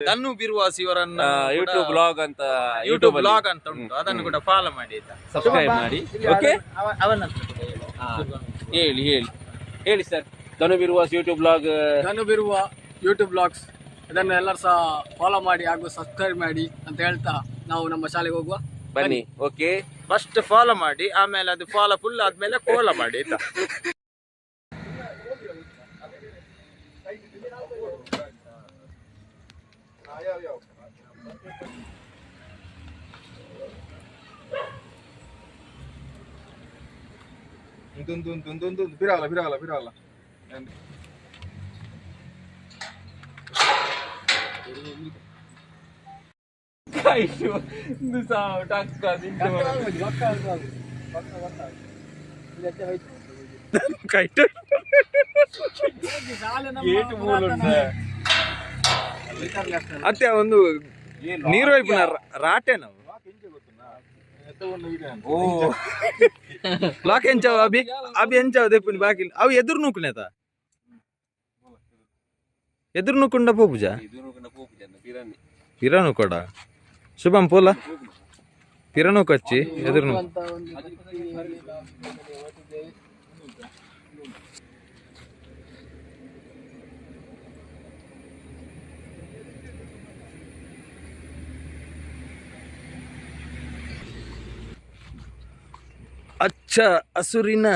ಧನು ಬಿರುವಾಸ್ ಇವರನ್ನ YouTube blog ಅಂತ YouTube blog ಅಂತ ಉಂಟು, ಅದನ್ನು ಕೂಡ ಫಾಲೋ ಮಾಡಿ ಆಯ್ತಾ, ಸಬ್ಸ್ಕ್ರೈಬ್ ಮಾಡಿ. ಓಕೆ, ಹೇಳಿ ಹೇಳಿ ಹೇಳಿ ಸರ್. ಧನು ಬಿರುವಾಸ್ ಯೂಟ್ಯೂಬ್ ಬ್ಲಾಗ್, ಧನು ಬಿರುವ ಯೂಟ್ಯೂಬ್ ಬ್ಲಾಗ್ಸ್, ಇದನ್ನು ಎಲ್ಲರೂ ಸಹ ಫಾಲೋ ಮಾಡಿ ಹಾಗೂ ಸಬ್ಸ್ಕ್ರೈಬ್ ಮಾಡಿ ಅಂತ ಹೇಳ್ತಾ ನಾವು ನಮ್ಮ ಶಾಲೆಗೆ ಹೋಗುವ ಬನ್ನಿ. ಓಕೆ, ಫಸ್ಟ್ ಫಾಲೋ ಮಾಡಿ, ಆಮೇಲೆ ಅದು ಫಾಲೋ ಫುಲ್ ಆದ್ಮೇಲೆ ಕೋಲ ಮಾಡಿ ಆಯ್ತಾ. ಬಿರಾಗಲ್ಲ ಅತ್ತೆ ಒಂದು ನೀರು ವೈಪುನ ರಾಟೆ ನಾವು ಬ್ಲಾಕ್ ಎಂಚಾವ ಅಭಿ ಎಂಚಾವ ದೆಪ್ಪುನಿ ಬಾಕಿ ಅವು ಎದುರು ನೂಕುನೇತ ಎದುರು ನೂಕುಂಡ ಪೂಜ ಪಿರಾನು ಕೊಡ ಶುಭಂ ಪೋಲ ಪಿರಾನು ಕಚ್ಚಿ ಎದುರು ಅಚ್ಚ ಹಸುರಿನ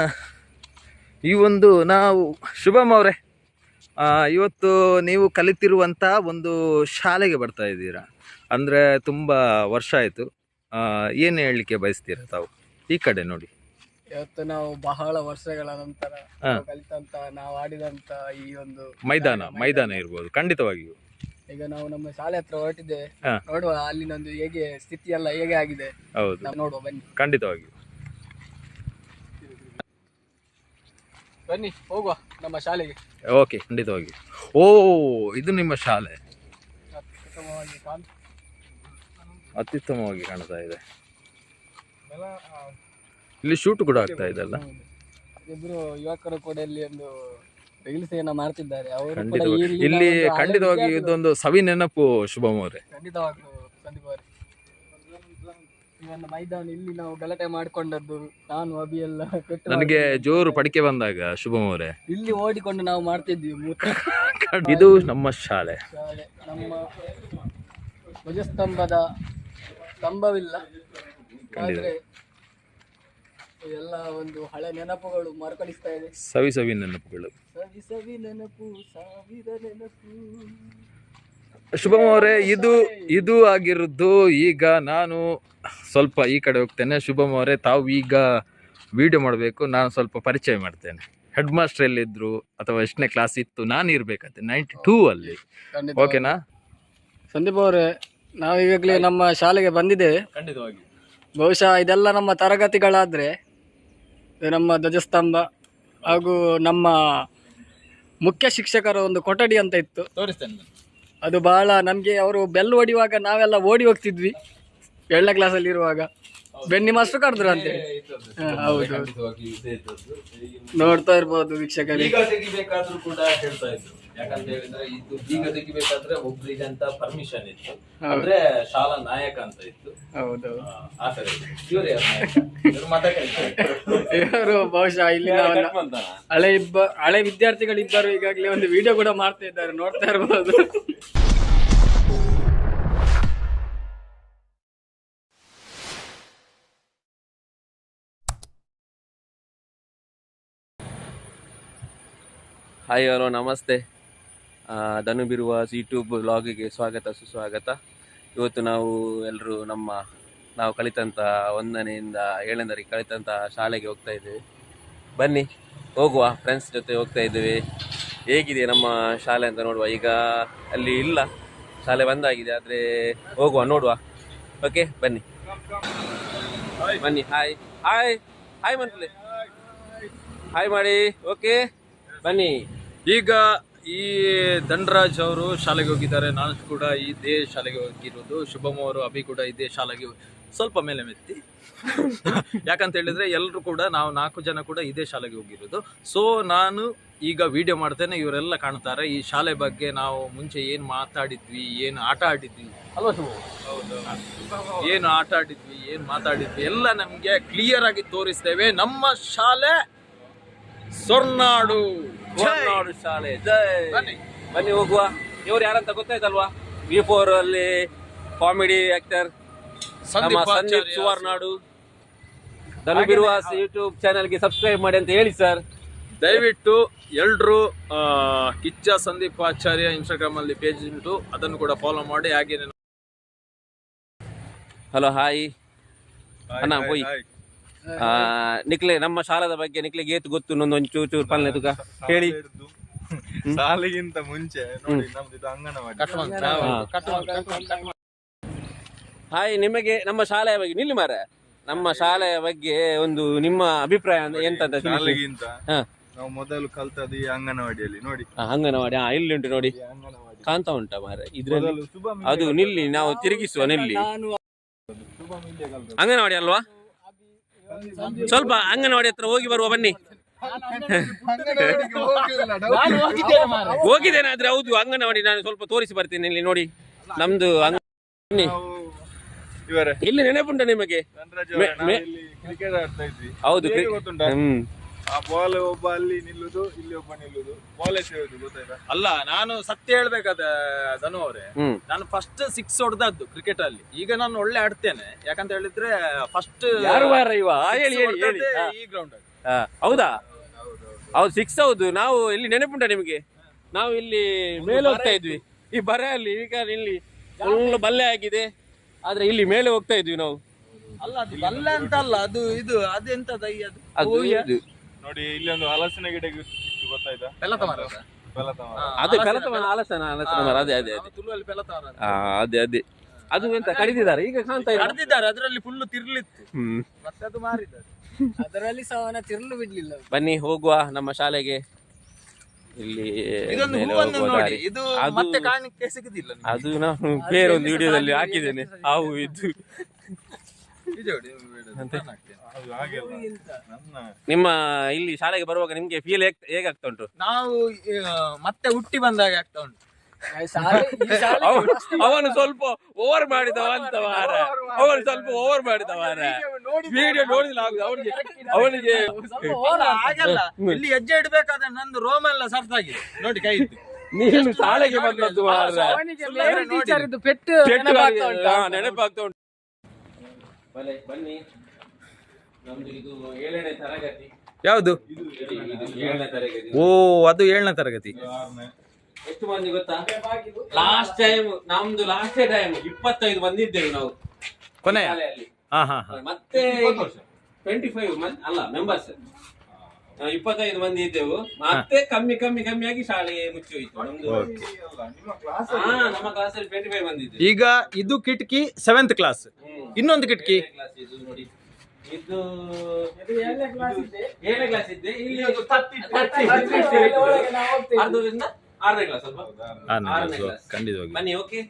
ಈ ಒಂದು ನಾವು ಶುಭಂ ಅವರೇ, ಇವತ್ತು ನೀವು ಕಲಿತಿರುವಂಥ ಒಂದು ಶಾಲೆಗೆ ಬರ್ತಾ ಇದ್ದೀರಾ ಅಂದರೆ ತುಂಬ ವರ್ಷ ಆಯಿತು. ಏನು ಹೇಳಲಿಕ್ಕೆ ಬಯಸ್ತೀರಾ ತಾವು? ಈ ಕಡೆ ನೋಡಿ. ಇವತ್ತು ನಾವು ಬಹಳ ವರ್ಷಗಳ ನಂತರ ಕಲಿತಂತ, ನಾವು ಆಡಿದಂತ ಈ ಒಂದು ಮೈದಾನ ಇರ್ಬೋದು ಖಂಡಿತವಾಗಿಯೂ. ಈಗ ನಾವು ನಮ್ಮ ಶಾಲೆ ಹತ್ರ ಹೊರಟಿದ್ದೇವೆ, ನೋಡುವ ಅಲ್ಲಿನೊಂದು ಹೇಗೆ ಸ್ಥಿತಿ ಎಲ್ಲ ಹೇಗೆ ಆಗಿದೆ. ಹೌದು, ನಾವು ನೋಡುವ ಬನ್ನಿ. ಖಂಡಿತವಾಗಿಯೂ ಬನ್ನಿ, ಹೋಗುವ ನಮ್ಮ ಶಾಲೆಗೆ. ಓಕೆ, ಖಂಡಿತವಾಗಿಯೂ. ಓ, ಇದು ನಿಮ್ಮ ಶಾಲೆ ಅತ್ಯುತ್ತಮವಾಗಿ ಕಾಣ್ತಾ ಇದೆ. ಇಲ್ಲಿ ಶೂಟ್ ಕೂಡ ಆಗ್ತಾ ಇದೆ ಅಲ್ಲ? ಇಬ್ರು ಯುವಕರು ಕೂಡ ಇಲ್ಲಿ ಒಂದು ರೀಲ್ಸ್ ಏನೋ ಮಾಡ್ತಿದ್ದಾರೆ. ಅವರು ಇಲ್ಲಿ ಖಂಡಿತವಾಗಿ ಇದೊಂದು ಸವಿ ನೆನಪು ಶುಭಂ ಅವರೇ. ಖಂಡಿತವಾಗ್ಲೂ ಸಂದೀಪ್ ಅವರೇ, ಈ ಒಂದು ಮೈದಾನ ಇಲ್ಲಿ ನಾವು ಗಲಾಟೆ ಮಾಡ್ಕೊಂಡದ್ದು, ನಾನು ಅಭಿ ಎಲ್ಲ ನನಗೆ ಜೋರು ಪಡಿಕೆ ಬಂದಾಗ ಶುಭಂ ಅವರೇ ಇಲ್ಲಿ ಓಡಿಕೊಂಡು ನಾವು ಮಾಡ್ತಿದ್ವಿ ಮೂತ್ರ. ಇದು ನಮ್ಮ ಶಾಲೆ. ನಮ್ಮ ಧ್ವಜಸ್ತಂಭದ ಸ್ತಂಭವಿಲ್ಲ, ಆದ್ರೆ ಎಲ್ಲ ಒಂದು ಹಳೆ ನೆನಪುಗಳು ಮರುಕಳಿಸ್ತಾ ಇದೆ. ಸವಿ ನೆನಪುಗಳು, ಸವಿ ನೆನಪು, ಸಾವಿರ ನೆನಪು. ಶುಭಂ ಅವರೇ, ಇದು ಆಗಿರೋದು. ಈಗ ನಾನು ಸ್ವಲ್ಪ ಈ ಕಡೆ ಹೋಗ್ತೇನೆ. ಶುಭಂ ಅವರೇ, ತಾವು ಈಗ ವಿಡಿಯೋ ಮಾಡಬೇಕು, ನಾನು ಸ್ವಲ್ಪ ಪರಿಚಯ ಮಾಡ್ತೇನೆ. ಹೆಡ್ ಮಾಸ್ಟರ್ ಎಲ್ಲಿದ್ರು ಅಥವಾ ಎಷ್ಟನೇ ಕ್ಲಾಸ್ ಇತ್ತು, ನಾನು ಇರ್ಬೇಕಂತೆ 92 ಅಲ್ಲಿ. ಓಕೆನಾ ಸಂದೀಪ್ ಅವರೇ, ನಾವು ಈಗಾಗಲೇ ನಮ್ಮ ಶಾಲೆಗೆ ಬಂದಿದ್ದೇವೆ. ಖಂಡಿತವಾಗಿ ಬಹುಶಃ ಇದೆಲ್ಲ ನಮ್ಮ ತರಗತಿಗಳಾದ್ರೆ, ನಮ್ಮ ಧ್ವಜಸ್ತಂಭ ಹಾಗೂ ನಮ್ಮ ಮುಖ್ಯ ಶಿಕ್ಷಕರ ಒಂದು ಕೊಠಡಿ ಅಂತ ಇತ್ತು. ತೋರಿಸ್ತೇನೆ. ಅದು ಬಹಳ ನಮಗೆ ಅವರು ಬೆಲ್ ಹೊಡಿಯುವಾಗ ನಾವೆಲ್ಲ ಓಡಿ ಹೋಗ್ತಿದ್ವಿ 7ನೇ ಕ್ಲಾಸಲ್ಲಿ ಇರುವಾಗ. ಬೆನ್ನಿ ಮಾಸ್ಟರ್ ಕರೆದ್ರು ಅಂತೇಳಿ. ಹೌದು, ನೋಡ್ತಾ ಇರ್ಬೋದು ವೀಕ್ಷಕರು. ಈಗ ತೆಗಿಬೇಕಾದ್ರೂ ಕೂಡ ಹೇಳ್ತಾ ಇದ್ರು, ಯಾಕಂತ ಹೇಳಿದ್ರೆ ಇದು ಈಗ ತೆಗಿಬೇಕಾದ್ರೆ ಒಬ್ರಿಗೆ ಅಂತ ಪರ್ಮಿಷನ್ ಇತ್ತು, ಅಂದ್ರೆ ಶಾಲಾ ನಾಯಕ ಅಂತ ಇತ್ತು. ಹೌದು, ಆತರ ಇವರು ಬಹುಶಃ ಇಲ್ಲಿ ಹಳೆ ವಿದ್ಯಾರ್ಥಿಗಳಿಬ್ಬರು ಈಗಾಗಲೇ ಒಂದು ವಿಡಿಯೋ ಕೂಡ ಮಾಡ್ತಾ ಇದ್ದಾರೆ, ನೋಡ್ತಾ ಇರ್ಬೋದು. ಹಾಯ್ ಹಲೋ ನಮಸ್ತೆ. ಧನು ಬಿರುವಾಸ್ ಯೂಟ್ಯೂಬ್ ಬ್ಲಾಗಿಗೆ ಸ್ವಾಗತ ಸುಸ್ವಾಗತ. ಇವತ್ತು ನಾವು ಎಲ್ಲರೂ ನಾವು ಕಲಿತಂಥ 1ನೇಯಿಂದ 7ನೇವರೆಗೆ ಕಲಿತಂಥ ಶಾಲೆಗೆ ಹೋಗ್ತಾ ಇದ್ದೇವೆ. ಬನ್ನಿ ಹೋಗುವ, ಫ್ರೆಂಡ್ಸ್ ಜೊತೆ ಹೋಗ್ತಾ ಇದ್ದೇವೆ. ಹೇಗಿದೆ ನಮ್ಮ ಶಾಲೆ ಅಂತ ನೋಡುವ. ಈಗ ಅಲ್ಲಿ ಇಲ್ಲ, ಶಾಲೆ ಬಂದಾಗಿದೆ, ಆದರೆ ಹೋಗುವ, ನೋಡುವ. ಓಕೆ, ಬನ್ನಿ ಬನ್ನಿ. ಹಾಯ್ ಹಾಯ್ ಹಾಯ್ ಮಂತ್ಲೆ, ಹಾಯ್ ಮಾಡಿ. ಓಕೆ, ಬನ್ನಿ. ಈಗ ಈ ಧನರಾಜ್ ಅವರು ಶಾಲೆಗೆ ಹೋಗಿದ್ದಾರೆ, ನಾನು ಕೂಡ ಇದೇ ಶಾಲೆಗೆ ಹೋಗಿರೋದು. ಶುಭಂ ಅವರು, ಅಭಿ ಕೂಡ ಇದೇ ಶಾಲೆಗೆ ಸ್ವಲ್ಪ ಮೇಲೆ ಮೆತ್ತಿ. ಯಾಕಂತ ಹೇಳಿದ್ರೆ ಎಲ್ಲರೂ ಕೂಡ ನಾವು 4 ಜನ ಕೂಡ ಇದೇ ಶಾಲೆಗೆ ಹೋಗಿರೋದು. ಸೊ ನಾನು ಈಗ ವಿಡಿಯೋ ಮಾಡ್ತೇನೆ, ಇವರೆಲ್ಲ ಕಾಣ್ತಾರೆ. ಈ ಶಾಲೆ ಬಗ್ಗೆ ನಾವು ಮುಂಚೆ ಏನು ಮಾತಾಡಿದ್ವಿ, ಏನು ಆಟ ಆಡಿದ್ವಿ ಅಲ್ವಾ ಶುಭ? ಏನು ಆಟ ಆಡಿದ್ವಿ, ಏನು ಮಾತಾಡಿದ್ವಿ ಎಲ್ಲ ನಮಗೆ ಕ್ಲಿಯರ್ ಆಗಿ ತೋರಿಸ್ತೇವೆ. ನಮ್ಮ ಶಾಲೆ ಸೊರ್ನಾಡು ಶಾಲೆ ಜೈ. ಬನ್ನಿ ಹೋಗುವ. ಇವ್ರು ಯಾರಂತ ಗೊತ್ತಾಯ್ತಲ್ವಾ? V4 ಅಲ್ಲಿ ಕಾಮಿಡಿ ಆಕ್ಟರ್ ಸಂದೀಪ್ ಸುವರ್ನಾಡು. ಧನು ಬಿರುವಾಸ್ ಯೂಟ್ಯೂಬ್ ಚಾನೆಲ್ಗೆ ಸಬ್ಸ್ಕ್ರೈಬ್ ಮಾಡಿ ಅಂತ ಹೇಳಿ ಸರ್. ದಯವಿಟ್ಟು ಎಲ್ರು ಕಿಚ್ಚ ಸಂದೀಪ್ ಆಚಾರ್ಯ ಇನ್ಸ್ಟಾಗ್ರಾಮ್ ಅಲ್ಲಿ ಪೇಜ್ ಉಂಟು, ಅದನ್ನು ಕೂಡ ಫಾಲೋ ಮಾಡಿ. ಹಾಗೆ ಹಲೋ ಹಾಯ್ ಅಣ್ಣ ಹೋಯ್. ನಿಕ್ಲೆ ನಮ್ಮ ಶಾಲದ ಬಗ್ಗೆ ನಿಕ್ಲೆಗೆ ಏತು ಗೊತ್ತು ಒಂಚೂರು ಚೂರು ಪಲ್ಲೆ ತುಕ ಹೇಳಿ. ಶಾಲೆಗಿಂತ ಮುಂಚೆ ನೋಡಿ ನಮ್ದು ಇದು ಅಂಗನವಾಡಿ. ಹಾಯ್, ನಿಮಗೆ ನಮ್ಮ ಶಾಲೆಯ ಬಗ್ಗೆ ನಿಲ್ಲಿ ಮಾರ, ನಮ್ಮ ಶಾಲೆಯ ಬಗ್ಗೆ ಒಂದು ನಿಮ್ಮ ಅಭಿಪ್ರಾಯ ಎಂತಂತ ತಿಳಿಸಿ. ಶಾಲೆಗಿಂತ ಹಾ, ನಾವು ಮೊದಲು ಕಲ್ತದ್ದು ಈ ಅಂಗನವಾಡಿಯಲ್ಲಿ ನೋಡಿ. ಅಂಗನವಾಡಿ ಇಲ್ಲಿ ಉಂಟು ನೋಡಿ, ಅಂಗನವಾಡಿ ಕಾಣ್ತಾ ಉಂಟ ಮಾರ ಇದ್ರಲ್ಲಿ. ಮೊದಲು ಶುಭ ಅದು ನಿಲ್ಲಿ, ನಾವು ತಿರುಗಿಸುವ ನಿಲ್ಲಿ. ಶುಭ ಮಿಲ್ಲೆ ಕಲ್ತದ್ದು. ಅಂಗನವಾಡಿ ಅಲ್ವಾ? ಸ್ವಲ್ಪ ಅಂಗನವಾಡಿ ಹತ್ರ ಹೋಗಿ ಬರುವ ಬನ್ನಿ. ಅಂಗನವಾಡಿಗೆ ಹೋಗುದಿಲ್ಲ, ಹೋಗಿದ್ದೇನೆ ಆದ್ರೆ ಹೌದು ಅಂಗನವಾಡಿ ನಾನು ಸ್ವಲ್ಪ ತೋರಿಸಿ ಬರ್ತೇನೆ. ಇಲ್ಲಿ ನೋಡಿ ನಮ್ದು ಬನ್ನಿ. ನಾವು ಇವರೇ ಇಲ್ಲಿ ನೆನಪುಂಟ ನಿಮಗೆ? ಧನರಾಜ್ ಅವರೇ, ನಾವು ಇಲ್ಲಿ ಕ್ರಿಕೆಟ್ ಆಡ್ತಾ ಇದ್ವಿ. ಹೌದು. ಹೇಗೆ ಗೊತ್ತುಂಟಾ? ಆ ಬಾಲ್ ಒಬ್ಬ ಅಲ್ಲಿ ನಿಲ್ಲುದು, ಇಲ್ಲಿ ಒಬ್ಬ ನಿಲ್ಲುದು, ಬಾಲ್ ಎಸೆಯುವುದು, ಗೊತ್ತಾಯ್ತಾ? ಅಲ್ಲ, ನಾನು ಸತ್ಯ ಹೇಳ್ಬೇಕಾದ ಧನು ಅವರೇ, ನಾನು ಫಸ್ಟ್ 6 ಹೊಡೆದದ್ದು ಕ್ರಿಕೆಟ್ ಅಲ್ಲಿ. ಈಗ ನಾನು ಒಳ್ಳೆ ಆಡ್ತೇನೆ, ಯಾಕಂತ ಹೇಳಿದ್ರೆ ಫಸ್ಟ್ ಯಾರು ಬಾರ ಇವ ಹೇಳಿ ಹೇಳಿ ಹೇಳಿ. ಈ ಗ್ರೌಂಡ್ ಅಲ್ಲಿ. ಹೌದಾ? ಹೌದು 6 ಹೌದು. ನಾವು ಇಲ್ಲಿ ನೆನಪುಂಟ ನಿಮಗೆ? ನಾವು ಇಲ್ಲಿ ಮೇಲೆ ಹೋಗ್ತಾ ಇದ್ವಿ ಈ ಬರೆ ಅಲ್ಲಿ. ಈಗ ಇಲ್ಲಿ ಫುಲ್ ಬಲ್ಲೆ ಆಗಿದೆ, ಆದ್ರೆ ಇಲ್ಲಿ ಮೇಲೆ ಹೋಗ್ತಾ ಇದ್ವಿ ನಾವು. ಅಲ್ಲ, ಅದು ಬಲ್ಲ ಅಂತ ಅಲ್ಲ, ಅದು ಇದು ಅದೆಂತದ ಅದು ಇದು. ನೋಡಿ ಇಲ್ಲಿ ಒಂದು ಹಲಸಿನ ಗಿಡ ಇತ್ತು, ಗೊತ್ತಾಯ್ತಾ? ಪೆಲತ ಮರ. ಬೆಲತ ಮರ. ಅದು ಪೆಲತಮನ ಆಲಸನ ಮರ. ಅದೇ ಅದೇ ಅದೇ ತುಳುವಲ್ಲಿ ಪೆಲತ ಮರ. ಅದೇ ಅದೇ. ಅದು ಎಂತ ಕಡಿದಿದ್ದಾರೆ ಈಗ ಕಾಣ್ತಾ ಇಲ್ಲ. ಕಡ್ದಿದ್ದಾರೆ, ಅದರಲ್ಲಿ ಫುಲ್ ತಿರ್ಲಿತ್ತು, ಮತ್ತೆ ಅದು ಮಾರಿದ್ದಾರೆ. ಅದರಲ್ಲಿ ಸಹ ಅವನ ತಿರ್ಲು ಬಿಡ್ಲಿಲ್ಲ. ಬನ್ನಿ ಹೋಗುವ ನಮ್ಮ ಶಾಲೆಗೆ. ಇಲ್ಲಿ ಇದೊಂದು ಮೇಲೆ ಹೂವನ್ನು ಹೋಗುವ ನೋಡಿ, ದಾರಿ. ಇದು ಅದು- ಮತ್ತೆ ಕಾಣಲಿಕ್ಕೆ ಸಿಗುದಿಲ್ಲ ನಿಮ್ಗೆ. ಅದು ನಾನು ಬೇರೆ ಒಂದು ವಿಡಿಯೋದಲ್ಲಿ ಹಾಕಿದ್ದೇನೆ. ಹಾವು ಇದು ಇದು ನೋಡಿ, ನಾನು ಹಾಕ್ತೇನೆ. ಅದು ಹಾಗೆ ಅಲ್ಲ. ನನ್ನ ನಿಮ್ಮ ಇಲ್ಲಿ ಶಾಲೆಗೆ ಬರುವಾಗ ನಿಮ್ಗೆ ಫೀಲ್ ಹೇಗಾಗ್ತಾ ಉಂಟು? ನಾವು ಮತ್ತೆ ಹುಟ್ಟಿ ಬಂದಾಗ ಆಗ್ತಾ ಉಂಟು. ಅವನು ಸ್ವಲ್ಪ ಓವರ್ ಮಾಡಿದವ ಅಂತ ಮಾರ. ಅವನು ಸ್ವಲ್ಪ ಓವರ್ ಮಾಡಿದವ ಮಾರ. ವಿಡಿಯೋ ನೋಡಿಲ್ಲ ಅವನಿಗೆ ಹಾಗಲ್ಲ, ಇಲ್ಲಿ ಹೆಜ್ಜೆ ಇಡ್ಬೇಕಾದ್ರೆ ನಂದು ರೋಮ್ ಎಲ್ಲ ಸರ್ತ್ ಆಗಿದೆ ನೋಡಿ, ಕೈ ಇತ್ತು. ನೀನು ಶಾಲೆಗೆ ಬಂದದ್ದು ಮಾರ. ಪೆಟ್ಟು ನೆನಪಾಗ್ತಾ ಉಂಟು. ಬನ್ನಿ, ನಮ್ದು ಇದು 7ನೇ ತರಗತಿ. ಯಾವುದು? ಇದು 7ನೇ ತರಗತಿ. ಓ, ಅದು 7ನೇ ತರಗತಿ. ಎಷ್ಟು ಮಂದಿ ಗೊತ್ತಾ? ಲಾಸ್ಟ್ ಟೈಮ್ ನಮ್ದು 25 ಮಂದಿ ಇದ್ದೇವೆ ನಾವು ಕೊನೆಯ ಶಾಲೆಯಲ್ಲಿ. ಹಾ ಹಾ ಹಾ. ಮತ್ತೆ 25 ಮಂದಿ ಅಲ್ಲ ಮೆಂಬರ್ಸ್, 25 ಮಂದಿ ಇದ್ದೆವು. ಮತ್ತೆ ಕಮ್ಮಿಯಾಗಿ ಶಾಲೆ ಮುಚ್ಚಿ ಹೋಯ್ತು ನಮ್ದು. ನಿಮ್ಮ ಕ್ಲಾಸ್ ನಮ್ಮ ಕ್ಲಾಸಲ್ಲಿ 25 ಮಂದಿ ಇದ್ದೇವೆ. ಈಗ ಇದು ಕಿಟಕಿ 7th ಕ್ಲಾಸ್, ಇನ್ನೊಂದು ಕಿಟಕಿ ಕ್ಲಾಸ್ ಇದು ನೋಡಿ. ಇದು 7ನೇ ಕ್ಲಾಸ್ ಇದ್ದೆ. ಇಲ್ಲಿ ಒಂದು 30 ಅರ್ಧದಿಂದ 6ನೇ ಕ್ಲಾಸ್ ಅಲ್ವಾ? 6ನೇ ಕ್ಲಾಸ್. ಖಂಡಿತವಾಗಿ. ಬನ್ನಿ, ಓಕೆ.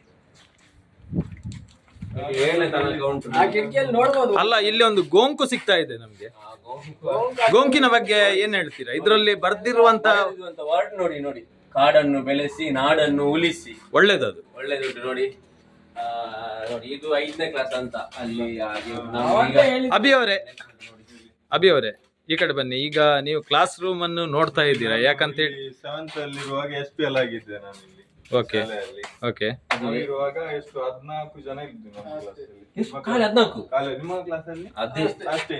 7ನೇ ತನಕ ಉಂಟು. ಆ ಕಿಟಕಿಯಲ್ಲಿ ನೋಡ್ಬೋದು. ಅಲ್ಲ, ಇಲ್ಲಿ ಒಂದು ಗೋಂಕು ಸಿಗ್ತಾ ಇದೆ ನಮ್ಗೆ. ಗೋಂಕಿನ ಬಗ್ಗೆ ಏನ್ ಹೇಳ್ತೀರಾ? ಇದರಲ್ಲಿ ಬರ್ದಿರುವಂತ ವರ್ಡ್ ನೋಡಿ. ಕಾಡನ್ನು ಬೆಳೆಸಿ ನಾಡನ್ನು ಉಳಿಸಿ. ಒಳ್ಳೇದದು. ಒಳ್ಳೇದುಂಟು ನೋಡಿ. ನೋಡಿ ಇದು 5ನೇ ಕ್ಲಾಸ್ ಅಂತ ಅಲ್ಲಿ. ನಾವು ಈಗ ಅಭಿ ಅವರೇ ಈ ಕಡೆ ಬನ್ನಿ. ಈಗ ನೀವು ಕ್ಲಾಸ್ ರೂಮ್ ಅನ್ನು ನೋಡ್ತಾ ಇದ್ದೀರಾ, ಯಾಕಂತ ಹೇಳಿ 7th ಅಲ್ಲಿರುವಾಗ SPL ಆಗಿದ್ದೆ ನಾನು ಇಲ್ಲಿ ಓಕೆ ಶಾಲೆಯಲ್ಲಿ. ಓಕೆ. ನಾವಿರುವಾಗ ಎಷ್ಟು 14 ಜನ ಇದ್ವಿ ನಮ್ಮ ಕ್ಲಾಸಲ್ಲಿ. ಕಾಲೆ 14. ಕಾಲೆ ನಿಮ್ಮ ಕ್ಲಾಸಲ್ಲಿ ಅದೇ ಅಷ್ಟೇ.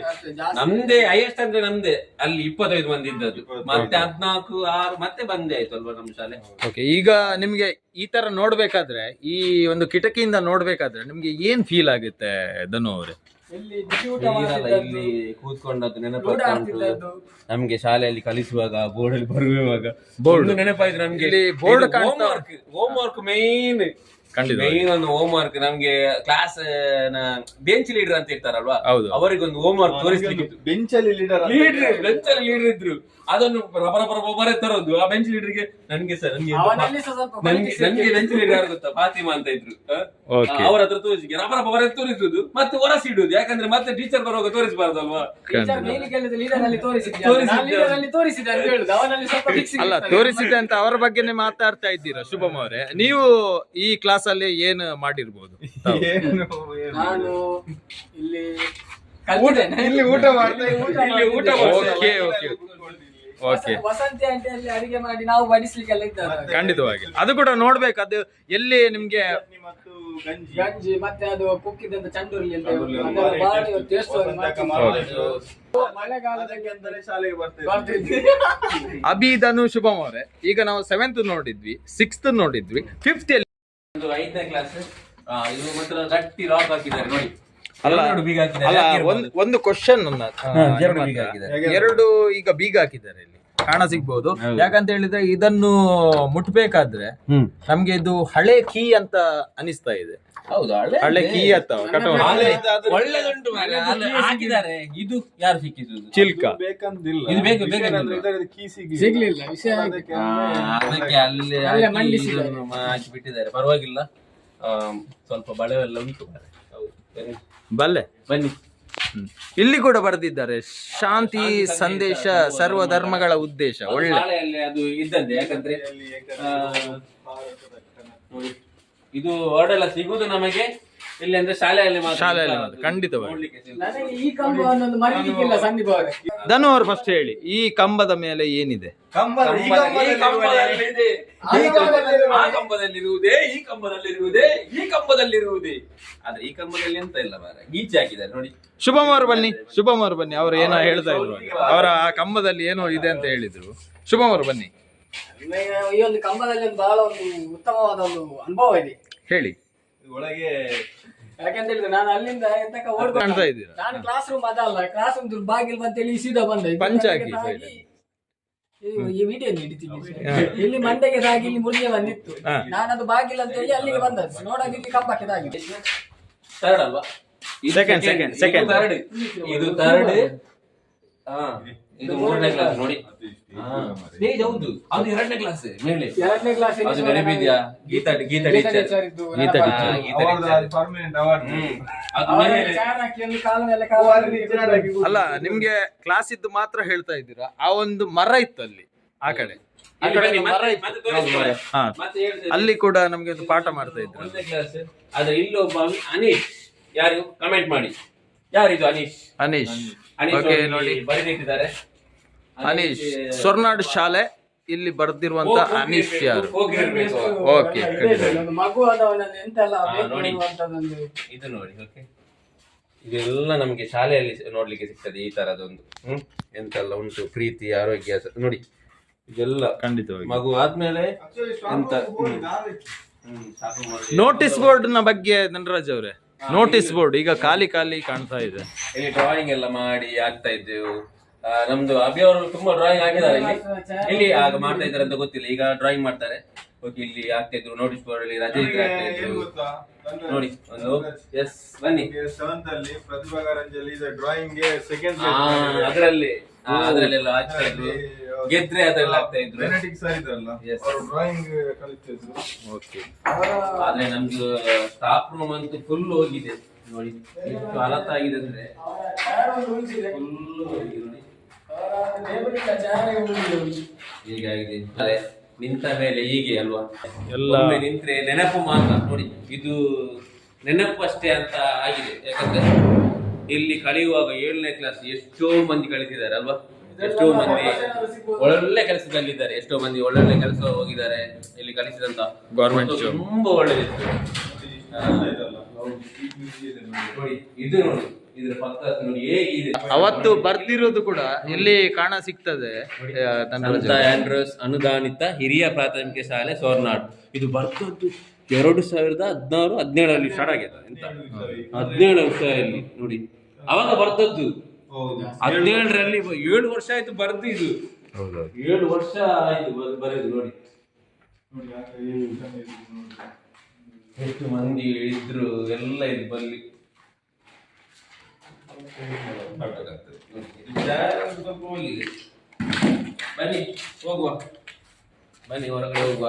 ನಮ್ದೇ ಹೈಯೆಸ್ಟ್ ಅಂದ್ರೆ ನಮ್ದೇ ಅಲ್ಲಿ 25 ಮಂದಿ ಇದ್ದದ್ದು. ಮತ್ತೆ 14 6 ಮತ್ತೆ ಬಂದೇ ಆಯ್ತು ಅಲ್ವಾ ನಮ್ಮ ಶಾಲೆ. ಓಕೆ. ಈಗ ನಿಮ್ಗೆ ಈ ತರ ನೋಡ್ಬೇಕಾದ್ರೆ, ಈ ಒಂದು ಕಿಟಕಿಯಿಂದ ನೋಡ್ಬೇಕಾದ್ರೆ ನಿಮ್ಗೆ ಏನ್ ಫೀಲ್ ಆಗುತ್ತೆ ಧನು ಅವರೇ? ಇಲ್ಲಿ ಕೂತ್ಕೊಂಡದ್ದು ನೆನಪಾಗ್ತಾ ಉಂಟು ನಮ್ಗೆ. ಶಾಲೆಯಲ್ಲಿ ಕಲಿಸುವಾಗ ಬೋರ್ಡಲ್ಲಿ ಬರುವಾಗ ಬೋರ್ಡ್ ನೆನಪಾಯ್ತು ನಮ್ಗೆ. ಇಲ್ಲಿ ಬೋರ್ಡ್ ಹೋಮ್ ವರ್ಕ್ ಮೈನ್ ಖಂಡಿತ ಮೇನ್ ಒಂದು ಹೋಮ್ ವರ್ಕ್ ನಮ್ಗೆ ಕ್ಲಾಸ್ ಬೆಂಚ್ ಲೀಡರ್ ಅಂತ ಇರ್ತಾರಲ್ವಾ, ಹೌದು. ಅವರಿಗೊಂದು ಹೋಮ್ ವರ್ಕ್ ತೋರಿಸ್ಲಿಕ್ಕೆ ಬೆಂಚಲ್ಲಿ ಲೀಡರ್ ಬೆಂಚಲ್ಲಿ ಲೀಡರ್ ಇದ್ರು, ಅದನ್ನು ಬರಬರ ತರೋದು ಆ ಬೆಂಚ್ ಲೀಡರ್ಗೆ. ನನ್ಗೆ ಸರ್ ಅವನಲ್ಲಿ ಸಹ ಸ್ವಲ್ಪ ನನ್ಗೆ ಬೆಂಚ್ ಲೀಡರ್ ಯಾರು ಗೊತ್ತಾ, ಫಾತಿಮಾ ಅಂತ ಇದ್ರು. Okay. ಅವ್ರ ಹತ್ರ ತೋರಿಸಿ ರಬರ ತೋರಿಸುದು ಮತ್ತೆ ಹೊರಸಿಡುದು, ಯಾಕಂದ್ರೆ ಮತ್ತೆ ಟೀಚರ್ ಬರುವಾಗ ತೋರಿಸಬಾರ್ದಲ್ವಾ. ಟೀಚರ್ ಮೇಲೆ ಕೇಳಿದ ಲೀಡರ್ ಅಲ್ಲಿ ತೋರಿಸಿದ್ದೆ, ನಾನು ಲೀಡರ್ ಅಲ್ಲಿ ತೋರಿಸಿದೆ ಅಂತ ಹೇಳುದು. ಅವನಲ್ಲಿ ಸ್ವಲ್ಪ ಫಿಕ್ಸಿಂಗ್ ಅಲ್ಲ, ತೋರಿಸಿದೆ ಅಂತ ಅವರ ಬಗ್ಗೆನೇ ಮಾತಾಡ್ತಾ ಇದ್ದೀರಾ ಶುಭಮ್ ಅವರೇ. ನೀವು ಈ ಕ್ಲಾಸ್ ಅಲ್ಲಿ ಏನು ಮಾಡಿರ್ಬೋದು? ಏನು ನಾನು ಇಲ್ಲಿ ಕಲ್ತಿದ್ದೇನೆ. ಇಲ್ಲಿ ಊಟ ಮಾಡ್ತಾ ಇಲ್ಲಿ ಊಟ ಓಕೆ ಓಕೆ ಓಕೆ, ವಸಂತಿ ಅಂತ ಅಲ್ಲಿ ಅಡಿಗೆ ಮಾಡಿ ನಾವು ಬಡಿಸ್ಲಿಕ್ಕೆಲ್ಲ ಇದ್ದಾರೆ. ಖಂಡಿತವಾಗಿ ಅದು ಕೂಡ ನೋಡ್ಬೇಕು. ಅದು ಎಲ್ಲಿ ನಿಮ್ಗೆ ಚಟ್ನಿ ಮತ್ತು ಗಂಜಿ ಗಂಜಿ ಮತ್ತೆ ಅದು ಕುಕ್ಕಿದಂತ ಚಂಡುರ್ಲಿ ಅಂತ ಚಂಡುರ್ಲಿ ಅದು ಅದೆಲ್ಲ ಭಾರಿ ಬಾರಿ ಟೇಸ್ಟ್ ಮಳೆಗಾಲದಲ್ಲಿ ಅಂದರೆ ಶಾಲೆಗೆ ಬರ್ತೇವೆ. ಬರ್ತಿದ್ವಿ. ಅಭಿಧನು ಶುಭಮ್ ಅವರೇ, ಈಗ ನಾವು 7th ನೋಡಿದ್ವಿ, 6th ನೋಡಿದ್ವಿ, 5th ಅಲ್ಲಿ ಒಂದು 5ನೇ ಕ್ಲಾಸ್. ಇದು ಮಾತ್ರ ಗಟ್ಟಿ ಲಾಕ್ ಹಾಕಿದ್ದಾರೆ ನೋಡಿ. ಅಲ್ಲ, ಎರಡು ಬೀಗ ಹಾಕಿದ್ದಾರೆ. ಅಲ್ಲ, ಯಾಕೆ ಇರ್ಬೋದು? ಒಂದು ಕ್ವಶನ್ ಎರಡು ಬೀಗ ಹಾಕಿದ್ದಾರೆ. ಎರಡು ಈಗ ಬೀಗ ಹಾಕಿದ್ದಾರೆ, ಇಲ್ಲಿ ಕಾಣ ಸಿಗ್ಬಹುದು. ಯಾಕಂತ ಹೇಳಿದ್ರೆ ಇದನ್ನು ಮುಟ್ಬೇಕಾದ್ರೆ ನಮ್ಗೆ ಇದು ಹಳೆ ಕೀ ಅಂತ ಅನಿಸ್ತಾ ಇದೆ. ಹೌದು, ಹಳೆ ಕೀ ಅಥವಾ ಕಟೌಟ್ ಒಳ್ಳೆದುಂಟು ಮಾರ್ರೆ. ಅದು ಹಾಕಿದ್ದಾರೆ. ಇದು ಯಾರು ಸಿಕ್ಕಿದ್ದು? ಚಿಲ್ಕ. ಬೇಕಂದಿಲ್ಲ. ಇದು ಬೇಕು, ಬೇಕಂದ್ರೆ ಇದರದ್ದು ಕೀ ಸಿಗ್ಲಿಲ್ಲ. ವಿಷಯ ಅದಕ್ಕೆ ಅದಕ್ಕೆ ಅಲ್ಲಿ ಅಲ್ಲೇ ಹಾಕಿ ಮಂಡಿಸಿದ್ದಾರೆ. ಇದನ್ನು ಹಾಕಿ ಬಿಟ್ಟಿದ್ದಾರೆ. ಪರವಾಗಿಲ್ಲ, ಸ್ವಲ್ಪ ಬಳೆವೆಲ್ಲ ಉಂಟು ಮಾರ್ರೆ. ಹೌದು, ಬಲ್ಲೆ. ಬನ್ನಿ. ಇಲ್ಲಿ ಕೂಡ ಬರೆದಿದ್ದಾರೆ, ಶಾಂತಿ ಸಂದೇಶ ಸರ್ವ ಧರ್ಮಗಳ ಉದ್ದೇಶ. ಒಳ್ಳೆ ಶಾಲೆಯಲ್ಲಿ ಅದು ಇದ್ದದ್ದೇ. ಯಾಕಂದ್ರೆ ನೋಡಿ, ಇದು ವರ್ಡ್ ಎಲ್ಲ ಸಿಗುದು ನಮಗೆ ಇಲ್ಲಿ ಅಂದ್ರೆ ಶಾಲೆಯಲ್ಲಿ ಮಾತ್ರ. ಶಾಲೆಯಲ್ಲಿ ಮಾತ್ರ, ಖಂಡಿತವಾಗಿ. ನೋಡ್ಲಿಕ್ಕೆ ಸಿಗುದು. ನನಗೆ ಈ ಕಂಬವನ್ನು ಮರೀಲಿಕ್ಕಿಲ್ಲ ಸಂದೀಪ್ ಅವರೇ. ಧನು ಅವರು ಫಸ್ಟ್ ಹೇಳಿ, ಈ ಕಂಬದ ಮೇಲೆ ಏನಿದೆ? ಈ ಕಂಬದಲ್ಲಿದೆ. ಆ ಕಂಬದಲ್ಲಿರುವುದೇ, ಈ ಕಂಬದಲ್ಲಿರುವುದೇ, ಈ ಕಂಬದಲ್ಲಿರುವುದೇ. ಆದ್ರೆ ಈ ಕಂಬದಲ್ಲಿ ಎಂತ ಇಲ್ಲ ಮಾರ, ಗೀಚೆ ಹಾಕಿದ್ದಾರೆ ನೋಡಿ. ಶುಭಮ್ ಅವರು ಬನ್ನಿ, ಶುಭಮ್ ಅವರು ಬನ್ನಿ. ಅವರು ಏನೋ ಹೇಳ್ತಾ ಇದ್ರು, ಅವರ ಆ ಕಂಬದಲ್ಲಿ ಏನೋ ಇದೆ ಅಂತ ಹೇಳಿದ್ರು. ಶುಭಮ್ ಅವರು ಬನ್ನಿ, ಈ ಒಂದು ಕಂಬದಲ್ಲಿ ಒಂದು ಬಹಳ ಒಂದು ಉತ್ತಮವಾದ ಒಂದು ಅನುಭವ ಇದೆ. ಹೇಳಿ. ಒಳಗೆ ಯಾಕಂತ ಹೇಳಿದ್ರೆ ನಾನು ಅಲ್ಲಿಂದ ಎಂತಕ ಓಡ್ಕೊಂಡು ಕಾಣ್ತಾ ಇದ್ದೀರಾ? ನಾನು ಕ್ಲಾಸ್ ರೂಮ್ ಅದಲ್ಲ, ಕ್ಲಾಸ್ ರೂಮ್ ಬಾಗಿಲ್ ಬಂತೇಳಿ ಸೀದಾ ಬಂದೆ. ಪಂಚ ಹಾಕಿ side ಅಲ್ಲಿ. ಈ ವಿಡಿಯೋ ಹಿಡಿತೀನಿ. ಇಲ್ಲಿ ಮಂಡೆಗೆ ಸಾಗಿ ಇಲ್ಲಿ ಮುರಿಯ ಬಂದಿತ್ತು. ನಾನದು ಬಾಗಿಲ್ ಅಂತ ಹೇಳಿ ಅಲ್ಲಿಗೆ ಬಂದದ್ದು. ನೋಡಾಗ ಇಲ್ಲಿ ಕಂಬಕ್ಕೆ ತಾಗಿದೆ. ಥರ್ಡ್ ಅಲ್ವಾ? ಇದು Second. ಥರ್ಡ್. ಇದು ಥರ್ಡ್. ಇದು 3ನೇ ಕ್ಲಾಸ್ ನೋಡಿ. ಹೌದು, ಅದು 2ನೇ ಕ್ಲಾಸ್ ಮೇಲೆ. 2ನೇ ಕ್ಲಾಸ್ ಅದು ನೆನಪಿದ್ಯಾ? ಗೀತಾ ಟೀಚರ್. Permanent award. ಅದು ಮೇಲೆ ಅಲ್ಲ, ನಿಮ್ಗೆ ಕ್ಲಾಸ್ ಇದ್ದು ಮಾತ್ರ ಹೇಳ್ತಾ ಇದ್ದೀರಾ? ಆ ಒಂದು ಮರ ಇತ್ತು ಅಲ್ಲಿ ಆ ಕಡೆ, ಆ ಕಡೆ ಒಂದು ಮರ ಇತ್ತು. ಹಾ, ಅಲ್ಲಿ ಕೂಡ ನಮ್ಗೆ ಒಂದು ಪಾಠ ಮಾಡ್ತಾ ಇದ್ರು. 1ನೇ ಕ್ಲಾಸ್. ಆದ್ರೆ ಇಲ್ಲೊಬ್ಬ ಅನೀಶ್, ಯಾರು ಕಮೆಂಟ್ ಮಾಡಿ, ಯಾರಿದು ಅನೀಶ್? ಅನೀಶ್. ಅನೀಶ್ ಓಕೆ, ನೋಡಿ ನೋಡಿ, ಬರೆದಿಟ್ಟಿದ್ದಾರೆ. ಅನೀಶ್ ಸ್ವರ್ನಾಡು ಶಾಲೆ. ಇಲ್ಲಿ ಬರ್ದಿರುವಂತ ಅನೀಶ್ ಯಾರು? ಹೋಗಿರ್ಬೇಕು. ಓಕೆ, ಮಗು ಆದವನಲ್ಲಿ ಎಂತೆಲ್ಲ ನೋಡಿ. ಇದು ನೋಡಿ. ಓಕೆ, ಇದೆಲ್ಲ ನಮ್ಗೆ ಶಾಲೆಯಲ್ಲಿ ನೋಡ್ಲಿಕ್ಕೆ ಸಿಗ್ತದೆ. ಈ ತರದೊಂದು ಎಂತೆಲ್ಲ ಉಂಟು, ಪ್ರೀತಿ, ಆರೋಗ್ಯ ನೋಡಿ. ಇದೆಲ್ಲ ಖಂಡಿತವಾಗಿ. ಮಗು ಆದ್ಮೇಲೆ ಎಂತ ನೋಟಿಸ್ ಬೋರ್ಡ್ ನ ಬಗ್ಗೆ ಧನರಾಜ್ ಅವರೇ, ನೋಟಿಸ್ ಬೋರ್ಡ್ ಈಗ ಖಾಲಿ ಕಾಣ್ತಾ ಇದೆ. ಇಲ್ಲಿ ಡ್ರಾಯಿಂಗ್ ಎಲ್ಲ ಮಾಡಿ ಆಗ್ತಾ ಇದ್ದೆವು. ನಮ್ದು ಅಭಿ ಅವರು ತುಂಬಾ ಡ್ರಾಯಿಂಗ್ ಹಾಕಿದ್ದಾರೆ ಇಲ್ಲಿ ಆಗ ಮಾಡ್ತಾ ಇದ್ದಾರೆ ಅಂತ ಗೊತ್ತಿಲ್ಲ. ಈಗ ಡ್ರಾಯಿಂಗ್ ಮಾಡ್ತಾರೆ. ಓಕೆ, ಇಲ್ಲಿ ಆಗ್ತಾ ಇದ್ರು ನೋಟಿಸ್ ಬೋರ್ಡ್ ಅಲ್ಲಿ ರಜೆ ಇದ್ರೆ ಆಗ್ತಾ ಇದ್ರು ನೋಡಿ. ಒಂದು ಎಸ್ ಬನ್ನಿ. 7th ಅಲ್ಲಿ ಪ್ರತಿಭಾ ಕಾರಂಜಿಯಲ್ಲಿ ಡ್ರಾಯಿಂಗ್ ಗೆ ಸೆಕೆಂಡ್ ಅದ್ರಲ್ಲೆಲ್ಲ ಆಗ್ತಾ ಇದ್ರು. ಗೆದ್ರೆ ಅದ್ರಲ್ಲಿ ಆಗ್ತಾ ಇದ್ರು. ಬೆನೆಡಿಕ್ಟ್ ಸರ್ ಇದ್ರಲ್ಲ, ಅವರು ಡ್ರಾಯಿಂಗ್ ಕಲಿತಿದ್ರು. ಓಕೆ, ಆದ್ರೆ ನಮ್ದು ಸ್ಟಾಫ್ ರೂಮ್ ಅಂತೂ ಫುಲ್ ಹೋಗಿದೆ ನೋಡಿ. ಎಷ್ಟು ಹಲತ್ತಾಗಿದೆ ಅಂದ್ರೆ ಫುಲ್ ಹೋಗಿದೆ ನೋಡಿ. ಹೀಗಾಗಿದೆ. ಅದೇ ನಿಂತ ಮೇಲೆ ಹೀಗೆ ಅಲ್ವಾ? ಒಮ್ಮೆ ನಿಂತ್ರೆ ನೆನಪು ಮಾತ್ರ ನೋಡಿ. ಇದು ನೆನಪು ಅಷ್ಟೇ ಅಂತ ಆಗಿದೆ. ಯಾಕಂದ್ರೆ ಇಲ್ಲಿ ಕಲಿಯುವಾಗ 7ನೇ ಕ್ಲಾಸ್ ಎಷ್ಟೋ ಮಂದಿ ಕಲಿತಿದ್ದಾರೆ ಅಲ್ವಾ? ಎಷ್ಟೋ ಮಂದಿ ಒಳ್ಳೆ ಕೆಲಸದಲ್ಲಿದ್ದಾರೆ. ಎಷ್ಟೋ ಮಂದಿ ಒಳ್ಳೊಳ್ಳೆ ಕೆಲಸ ಹೋಗಿದ್ದಾರೆ. ಇಲ್ಲಿ ಕಲಿಸಿದಂತ ಗೌರ್ಮೆಂಟ್ ತುಂಬಾ ಒಳ್ಳೆದಿತ್ತು ನೋಡಿ. ಇದು ನೋಡಿ, ಇದ್ರ ಪಕ್ಕ ನೋಡಿ ಹೇಗಿದೆ. ಅವತ್ತು ಬರ್ದಿರೋದು ಕೂಡ ಇಲ್ಲಿ ಕಾಣ ಸಿಗ್ತದೆ. ಸಂತ ಆಂಡ್ರೂಸ್ ಅನುದಾನಿತ ಹಿರಿಯ ಪ್ರಾಥಮಿಕ ಶಾಲೆ ಸೋರ್ನಾಡ್. ಇದು ಬರ್ತದ್ದು 2016-17 ಸ್ಟಾರ್ಟ್ ಆಗಿದೆ. ಎಂತ 17 ವರ್ಷದಲ್ಲಿ ನೋಡಿ, ಅವಾಗ ಬರ್ತದ್ದು. 17ರಲ್ಲಿ 7 ವರ್ಷ ಆಯ್ತು ಬರ್ದು. ಇದು 7 ವರ್ಷ ಆಯ್ತು ಬರೆದು ನೋಡಿ. ಎಷ್ಟು ಮಂದಿ ಇದ್ರು ಎಲ್ಲ ಇದು ಬಲ್ಲಿ ಸ್ವಲ್ಪ ಹೋಗಿದೆ. ಬನ್ನಿ ಹೋಗುವ, ಬನ್ನಿ ಹೊರಗಡೆ ಹೋಗುವ.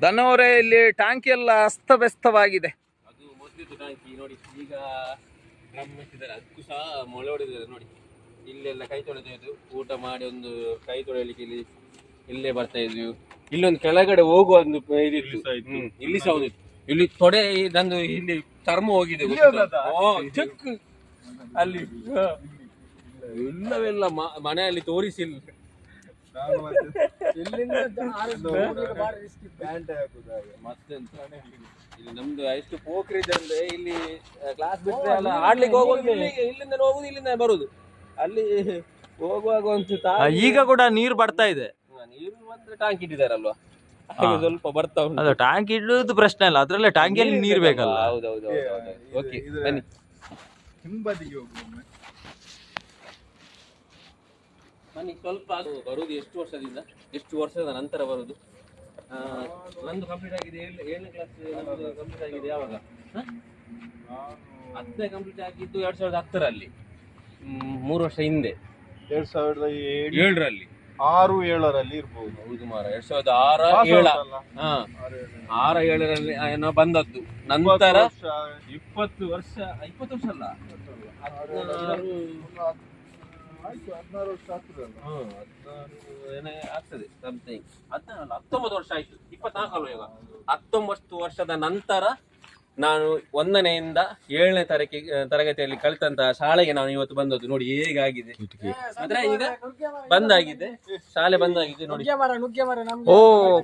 ಧನವರೇ, ಇಲ್ಲಿ ಟ್ಯಾಂಕಿ ಎಲ್ಲ ಅಸ್ತವ್ಯಸ್ತವಾಗಿದೆ. ಅದು ಮೊದಲಿದ್ದು ಟ್ಯಾಂಕಿ ನೋಡಿ, ಈಗ ಡ್ರಮ್ ಇಟ್ಟಿದ್ದಾರೆ, ಅದಕ್ಕೂ ಸಹ ಮೊಳೆ ಹೊಡೆದಿದ್ದಾರೆ ನೋಡಿ. ಇಲ್ಲೆಲ್ಲ ಕೈ ತೊಳೆದು ಊಟ ಮಾಡಿ ಒಂದು ಕೈ ತೊಳೆಯಲಿಕ್ಕೆ ಇಲ್ಲೇ ಬರ್ತಾ ಇದ್ವಿ. ಇಲ್ಲೊಂದು ಕೆಳಗಡೆ ಹೋಗುವ ಒಂದು ಇದಿತ್ತು, ಇಲ್ಲಿ ಸಹ ಒಂದಿತ್ತು. ಇಲ್ಲಿ ತೊಡೆ ನಂದು ಇಲ್ಲಿ ಚರ್ಮ ಹೋಗಿದೆ ಚೆಕ್ ಅಲ್ಲಿ ಇಲ್ಲವೆಲ್ಲ ಮನೆಯಲ್ಲಿ ತೋರಿಸಿಲ್ಲ. ಮತ್ತೆಂತ ಇಲ್ಲಿ ನಮ್ದು ಎಷ್ಟು ಪೋಖ್ರಿ ಅಂದ್ರೆ ಇಲ್ಲಿ ಕ್ಲಾಸ್ ಬಿಟ್ಟರೆ ಎಲ್ಲ ಆಡ್ಲಿಕ್ಕೆ ಹೋಗುದು, ಇಲ್ಲಿಂದ ಹೋಗುದು, ಇಲ್ಲಿಂದ ಬರುದು. ಅಲ್ಲಿ ಹೋಗುವಾಗ ಒಂದು ಈಗ ಕೂಡ ನೀರು ಬರ್ತಾ ಇದೆ. ನೀರು ಬಂದ್ರೆ ಟ್ಯಾಂಕ್ ಇಟ್ಟಿದಾರಲ್ವಾ, ಹಾಗೆ ಸ್ವಲ್ಪ ಬರ್ತಾ ಉಂಟು. ಅದು ಟ್ಯಾಂಕ್ ಇಡುವುದು ಪ್ರಶ್ನೆ ಅಲ್ಲ, ಅದ್ರಲ್ಲೇ ಟ್ಯಾಂಕಿಯಲ್ಲಿ ನೀರು ಬೇಕಲ್ಲ. ಹೌದೌದು. ಓಕೆ ಬನ್ನಿ. ಹಿಂಬದಿಗೆ ಹೋಗುವ. ಬನ್ನಿ ಸ್ವಲ್ಪ. ಅದು ಬರುದು ಎಷ್ಟು ವರ್ಷದ ನಂತರ ಬರುದು. ನಂದು ಕಂಪ್ಲೀಟ್ ಆಗಿದೆ 7ನೇ ಕ್ಲಾಸ್ ಕಂಪ್ಲೀಟ್ ಆಗಿದೆ. ಯಾವಾಗ 10ನೇ ಕಂಪ್ಲೀಟ್ ಆಗಿದ್ದು 2010ರಲ್ಲಿ, 3 ವರ್ಷ ಹಿಂದೆ. 2007ರಲ್ಲಿ 6-7ರಲ್ಲಿ ಇರ್ಬೋದು. ಹೌದು ಮಾರ, 2006-7ರಲ್ಲಿ ಏನೋ ಬಂದದ್ದು. ನಂತರ 20 ವರ್ಷ ಅಲ್ಲ, 16 ವರ್ಷ ಆಗ್ತದೆ ಸಮಥಿಂಗ್. 19 ವರ್ಷ ಆಯ್ತು, 24 ಅಲ್ವ ಈಗ. 19 ವರ್ಷದ ನಂತರ ನಾನು 1ನೇಯಿಂದ 7ನೇ ತರಗತಿಯಲ್ಲಿ ಕಲಿತಂತಹ ಶಾಲೆಗೆ ನಾನು ಇವತ್ತು ಬಂದದ್ದು. ನೋಡಿ ಹೇಗಾಗಿದೆ, ಆದ್ರೆ ಈಗ ಬಂದಾಗಿದೆ, ಶಾಲೆ ಬಂದಾಗಿದೆ ನೋಡಿ. ಓ,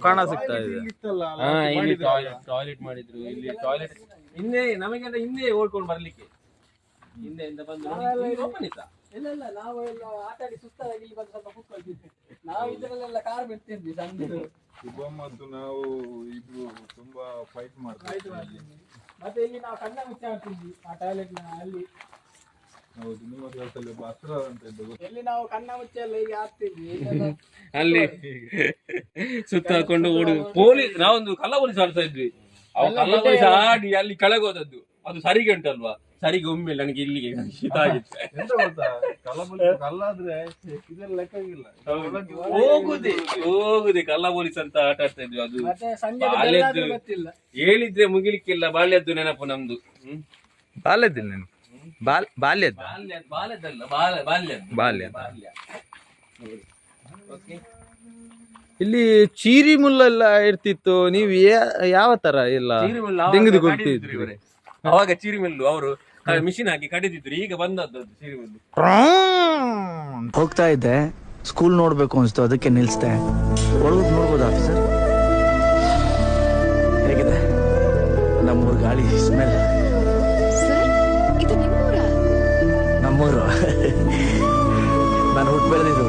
ಕಾಣ ಸಿಗ್ತಾ ಇದೆ. ಇಲ್ಲಿ ಟಾಯ್ಲೆಟ್ ಮಾಡಿದ್ರು. ಇಲ್ಲಿ ಟಾಯ್ಲೆಟ್ ಹಿಂದೆ ನಮಗೆಲ್ಲ ಹಿಂದೆ ಓಡ್ಕೊಂಡು ಬರ್ಲಿಕ್ಕೆ, ಹಿಂದೆಯಿಂದ ಬಂದು ಓಪನ್ ಇತ್ತ. ಇಲ್ಲ ನಾವೆಲ್ಲ ಆಟಾಡಿ ಸುಸ್ತಾಗಿ ಇಲ್ಲಿ ಬಂದು ಸ್ವಲ್ಪ ಕೂತ್ಕೊಳ್ತಿದ್ವಿ. ನಾವು ಇದರಲ್ಲೆಲ್ಲ ಕಾರ್ ಬಿಡ್ತಿದ್ವಿ ಸಂಜೆ. ಶುಭ ಮತ್ತು ನಾವು ಇದು ತುಂಬಾ ಫೈಟ್ ಮಾಡ್ತೀವಿ. ಮತ್ತೆ ಇಲ್ಲಿ ನಾವು ಕಣ್ಣ ಮುಚ್ಚಿ ಆಡ್ತಿದ್ವಿ ಆ ಟಾಯ್ಲೆಟ್ ಅಲ್ಲಿ. ಹೌದು, ನಿಮ್ಮ ಕ್ಲಾಸಲ್ಲಿ ಹತ್ರ ಅಂತ ಇದ್ದು ಎಲ್ಲಿ ನಾವು ಕಣ್ಣ ಮುಚ್ಚಿ ಎಲ್ಲ ಹೀಗೆ ಆಡ್ತಿದ್ವಿ. ಅಲ್ಲಿ ಸುತ್ತ ಹಾಕೊಂಡು ಓಡುದು. ಪೊಲೀಸ್ ನಾವೊಂದು ಕಲ್ಲ ಪೊಲೀಸ್ ಆಡ್ತಾ ಇದ್ವಿ. ಕಲ್ಲ ಪೊಲೀಸ್ ಆಡಿ ಅಲ್ಲಿ ಕೆಳಗೆ ಹೋದದ್ದು. ಅದು ಸರಿಗೆ ಉಂಟಲ್ವಾ, ಸರಿಗೆ ಒಮ್ಮೆ ನನಗೆ ಇಲ್ಲಿಗೆ ಶೀತ ಆಗಿತ್ತು. ಎಂತ ಗೊತ್ತಾ, ಕಲ್ಲಾದ್ರೆ ಇದೆಲ್ಲ ಲೆಕ್ಕಾಗಿಲ್ಲ. ಹೋಗುದೆ ಕಲ್ಲ ಪೊಲೀಸ್ ಅಂತ ಆಟ ಆಡ್ತಾ ಇದ್ವಿ. ಅದು ಬಾಲ್ಯದ್ದು ಹೇಳಿದ್ರೆ ಮುಗಿಲಿಕ್ಕಿಲ್ಲ. ಬಾಲ್ಯದ್ದು ನೆನಪು ನಮ್ದು. ಬಾಲ್ಯದಿಲ್ಲ ನೆನಪು, ಬಾಲ್ಯದ್ದು. ಇಲ್ಲಿ ಚೀರಿ ಮುಳ್ಳೆಲ್ಲ ಇರ್ತಿತ್ತು. ನೀವು ಯಾವ ತರ ಎಲ್ಲ ತೆಗೆದುಕೊಳ್ತಿದ್ರಿ? ಅವಾಗ ಚಿರಿಮಿಲ್ಲು ಅವರು ಮಿಷಿನ್ ಹಾಕಿ ಕಡಿತಿದ್ರು. ಈಗ ಬಂದದ್ದು ಚಿರಿಮಿಲ್ಲು. ಹೋಗ್ತಾ ಇದ್ದೆ, ಸ್ಕೂಲ್ ನೋಡ್ಬೇಕು ಅನ್ಸ್ತು, ಅದಕ್ಕೆ ನಿಲ್ಸ್ದೆ. ಒಳಗೋಗಿ ನೋಡ್ಬೋದು ಆಫೀಸರ್? ಹೇಗಿದೆ ನಮ್ಮೂರ್ ಗಾಳಿ ಸ್ಮೆಲ್? ನಮ್ಮೂರು ನಾನು ಹುಟ್ಟು ಬೆಳೆದಿದ್ದು.